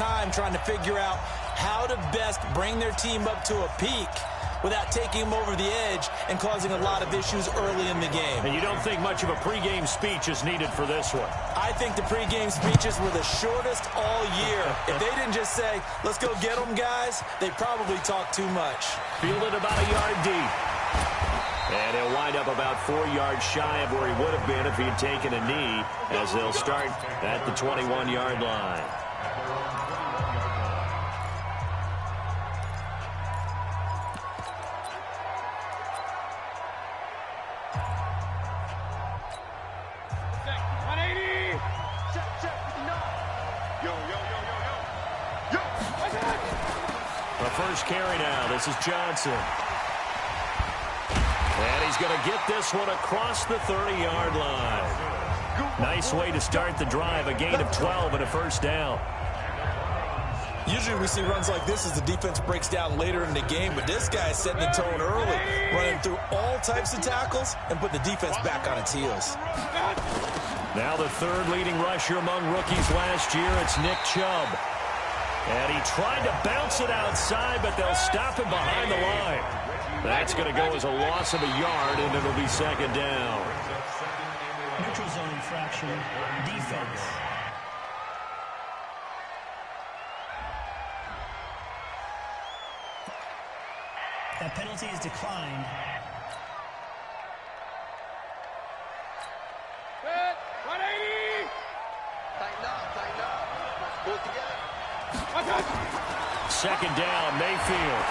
time trying to figure out how to best bring their team up to a peak without taking them over the edge and causing a lot of issues early in the game. And you don't think much of a pregame speech is needed for this one? I think the pregame speeches were the shortest all year. If they didn't just say, let's go get them, guys, they probably talked too much. Fielded about a yard deep. And he'll wind up about 4 yards shy of where he would have been if he had taken a knee, as they'll start at the 21-yard line. First carry now. This is Johnson. And he's going to get this one across the 30-yard line. Nice way to start the drive. A gain of 12 and a first down. Usually we see runs like this as the defense breaks down later in the game, but this guy is setting the tone early, running through all types of tackles and putting the defense back on its heels. Now the third leading rusher among rookies last year, it's Nick Chubb. And he tried to bounce it outside, but they'll stop him behind the line. That's going to go as a loss of a yard, and it'll be second down. Neutral zone infraction, defense. That penalty is declined. Good. 180. Tighten up. Pull it together. Second down, Mayfield.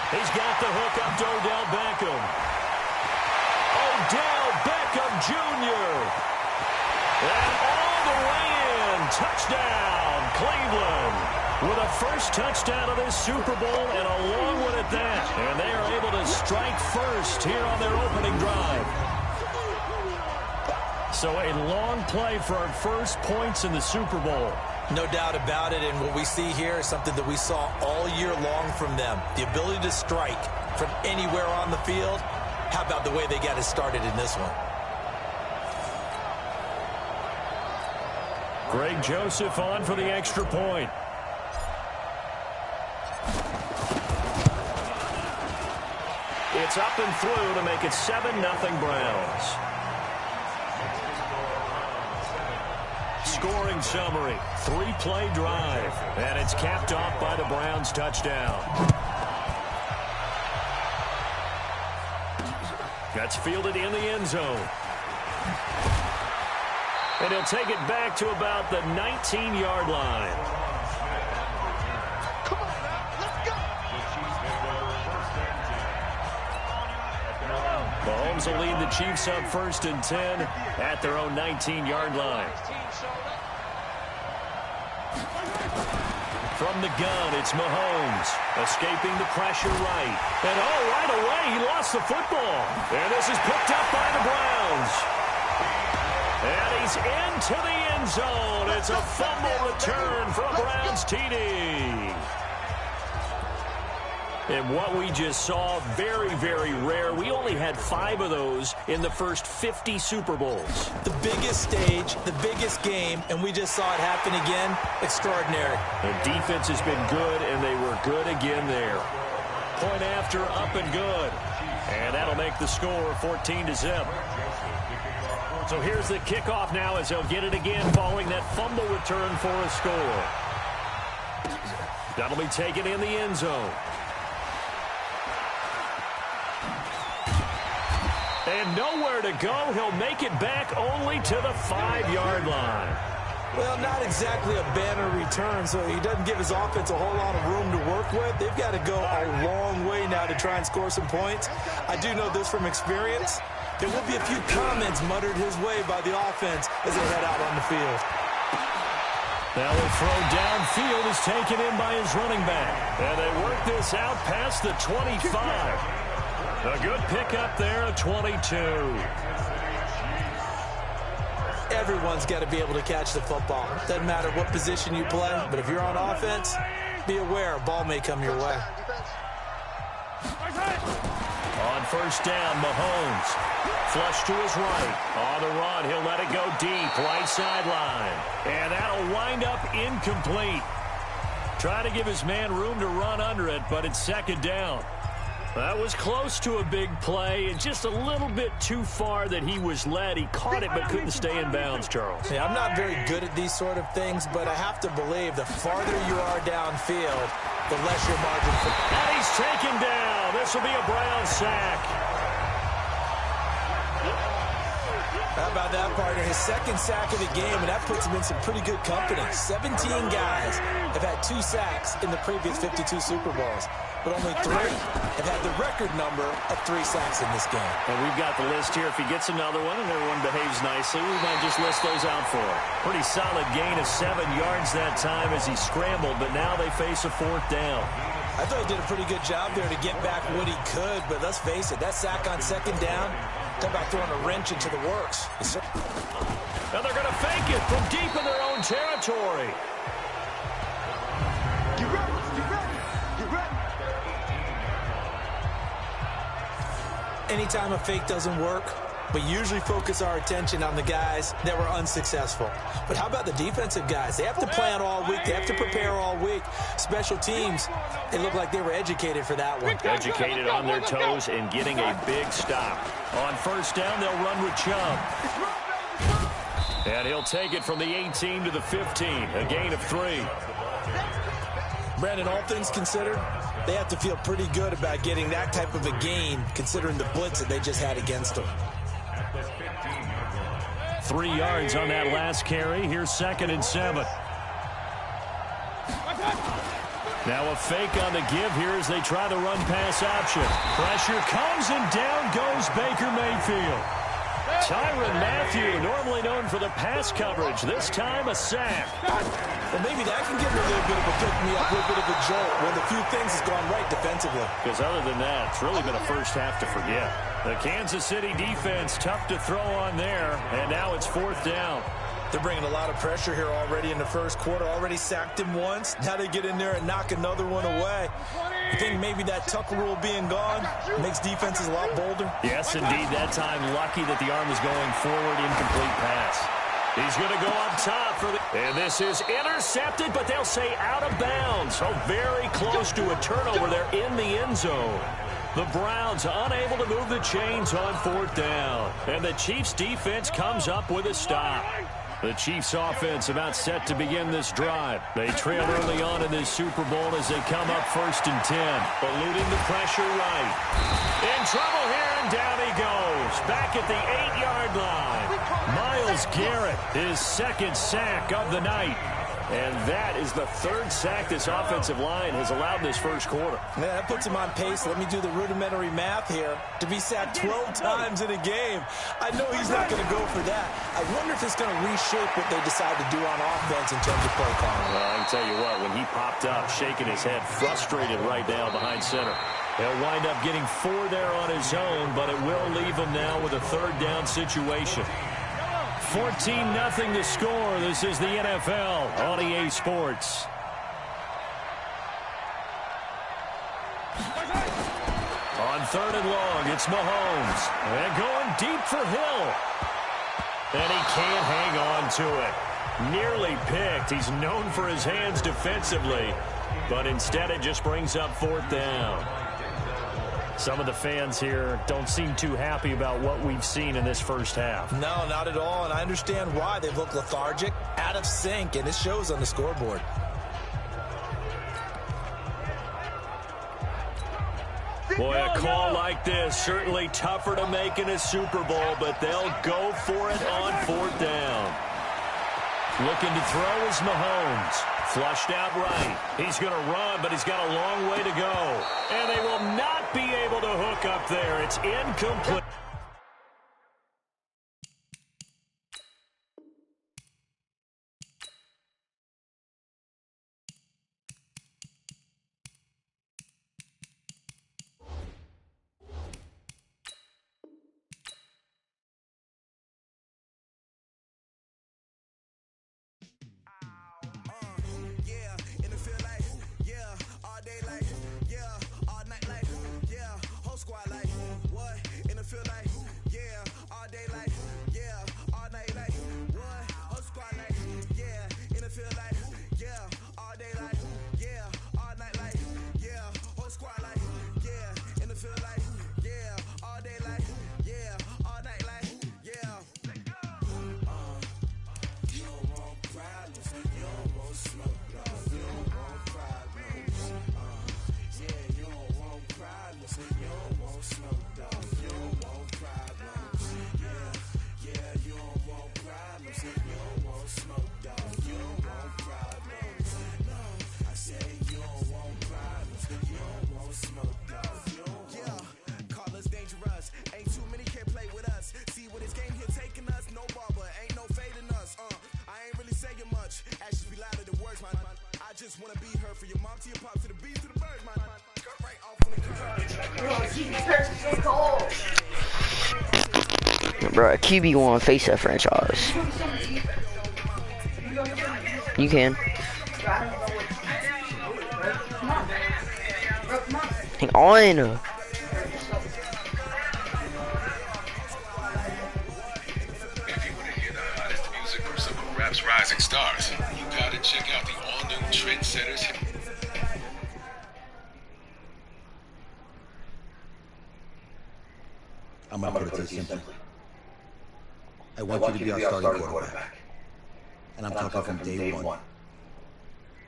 He's got the hook up to Odell Beckham. Odell Beckham Jr. And all the way in. Touchdown, Cleveland. With a first touchdown of this Super Bowl and a long one at that. And they are able to strike first here on their opening drive. So a long play for our first points in the Super Bowl. No doubt about it, and what we see here is something that we saw all year long from them. The ability to strike from anywhere on the field. How about the way they got it started in this one? Greg Joseph on for the extra point. It's up and through to make it 7-0 Browns. Scoring summary, 3-play drive, and it's capped off by the Browns' touchdown. That's fielded in the end zone. And he'll take it back to about the 19-yard line. Come on now, let's go. Mahomes will lead the Chiefs up 1st and 10 at their own 19-yard line. From the gun, it's Mahomes, escaping the pressure right. And right away, he lost the football. And this is picked up by the Browns. And he's into the end zone. It's a fumble return for a Browns TD. And what we just saw, very, very rare. We only had 5 of those in the first 50 Super Bowls. The biggest stage, the biggest game, and we just saw it happen again. Extraordinary. The defense has been good, and they were good again there. Point after, up and good. And that'll make the score 14-0. So here's the kickoff now as they'll get it again following that fumble return for a score. That'll be taken in the end zone. And nowhere to go. He'll make it back only to the 5-yard line. Well, not exactly a banner return, so he doesn't give his offense a whole lot of room to work with. They've got to go a long way now to try and score some points. I do know this from experience. There will be a few comments muttered his way by the offense as they head out on the field. Now the throw downfield is taken in by his running back. And they work this out past the 25. A good pickup there at 22. Everyone's got to be able to catch the football. Doesn't matter what position you play, but if you're on offense, be aware a ball may come your way. On first down, Mahomes Flush to his right. On the run, he'll let it go deep, right sideline. And that'll wind up incomplete. Trying to give his man room to run under it, but it's second down. That was close to a big play and just a little bit too far that he was led. He caught it but couldn't stay in bounds, Charles. Yeah, I'm not very good at these sort of things, but I have to believe the farther you are downfield, the less your margin for... And he's taken down. This will be a Brown sack. How about that, partner? His second sack of the game, and that puts him in some pretty good company. 17 guys have had 2 sacks in the previous 52 Super Bowls, but only 3 have had the record number of 3 sacks in this game. And we've got the list here. If he gets another one and everyone behaves nicely, we might just list those out for him. Pretty solid gain of 7 yards that time as he scrambled, but now they face a 4th down. I thought he did a pretty good job there to get back what he could, but let's face it, that sack on 2nd down, talk about throwing a wrench into the works. And they're going to fake it from deep in their own territory. You ready? You ready? You ready? Anytime a fake doesn't work, we usually focus our attention on the guys that were unsuccessful. But how about the defensive guys? They have to plan all week. They have to prepare all week. Special teams, they look like they were educated for that one. Educated on their toes and getting a big stop. On 1st down, they'll run with Chubb. And he'll take it from the 18 to the 15, a gain of 3. Brandon, all things considered, they have to feel pretty good about getting that type of a gain considering the blitz that they just had against them. 3 yards on that last carry. Here's 2nd and 7. Now a fake on the give here as they try the run-pass option. Pressure comes and down goes Baker Mayfield. Tyrann Mathieu, normally known for the pass coverage, this time a sack. Well, maybe that can give him a little bit of a pick-me-up, a little bit of a jolt when a few things has gone right defensively. Because other than that, it's really been a first half to forget. The Kansas City defense, tough to throw on there, and now it's 4th down. They're bringing a lot of pressure here already in the first quarter. Already sacked him once. Now they get in there and knock another one away. I think maybe that tuck rule being gone makes defenses a lot bolder. Yes, indeed. That time, lucky that the arm was going forward, incomplete pass. He's going to go up top for the... And this is intercepted, but they'll say out of bounds. So very close to a turnover there in the end zone. The Browns unable to move the chains on 4th down. And the Chiefs defense comes up with a stop. The Chiefs offense about set to begin this drive. They trail early on in this Super Bowl as they come up 1st and 10. Eluding the pressure right. In trouble here, and down he goes. Back at the 8-yard line. Myles Garrett, his 2nd sack of the night. And that is the 3rd sack this offensive line has allowed this first quarter. Yeah, that puts him on pace. Let me do the rudimentary math here. To be sacked 12 times in a game, I know he's not going to go for that. I wonder if it's going to reshape what they decide to do on offense in terms of play calling. Well, I can tell you what, when he popped up, shaking his head, frustrated right now behind center. He'll wind up getting 4 there on his own, but it will leave him now with a 3rd down situation. 14-0 to score. This is the NFL on EA Sports. On 3rd and long, it's Mahomes. And going deep for Hill. And he can't hang on to it. Nearly picked. He's known for his hands defensively. But instead it just brings up 4th down. Some of the fans here don't seem too happy about what we've seen in this first half. No, not at all, and I understand why. They've looked lethargic, out of sync, and it shows on the scoreboard. Boy, a call like this, certainly tougher to make in a Super Bowl, but they'll go for it on 4th down. Looking to throw is Mahomes. Flushed out right. He's going to run, but he's got a long way to go. And they will not be able to hook up there. It's incomplete. Squad like, what? In the feel like, yeah, all day like, yeah, all night like, what? Whole squad like, yeah, in the field like, yeah, all day like, yeah, all night like, yeah, whole squad like, yeah, in the field like, yeah, all day like, yeah, all night like, yeah. You don't want problems, you don't want smoke, dog. You don't want problems. Yeah, you don't want problems, you don't want smoke, dog. You don't want problems. Yeah, you don't want problems, you don't want smoke, dog. You don't want problems. No, I say you don't want problems, you don't want smoke, dog. You don't want. Call us dangerous. Ain't too many can play with us. See what this game here taking us. No barber, ain't no fading us. I ain't really saying much. Actions be louder than words, man. I just wanna be heard for your mom to your pop to the beat to the bird, man. Cut right off on the Bro, QB one face that franchise. You can. Hang on. Rap's rising stars. You gotta check out the all-new Trendsetters. I'm gonna put it to you simply. I want you to be our starting quarterback. And I'm talking from day one.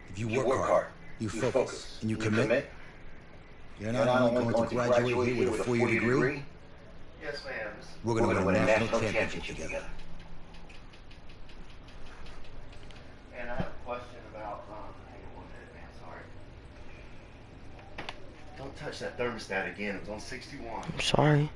If you work hard, you focus, and you commit, you're not only going to graduate here with a 4-year degree, Yes, ma'am. we're gonna win a national championship together. And I have a question about, hang on 1 minute, man, sorry. Don't touch that thermostat again, it was on 61. I'm sorry.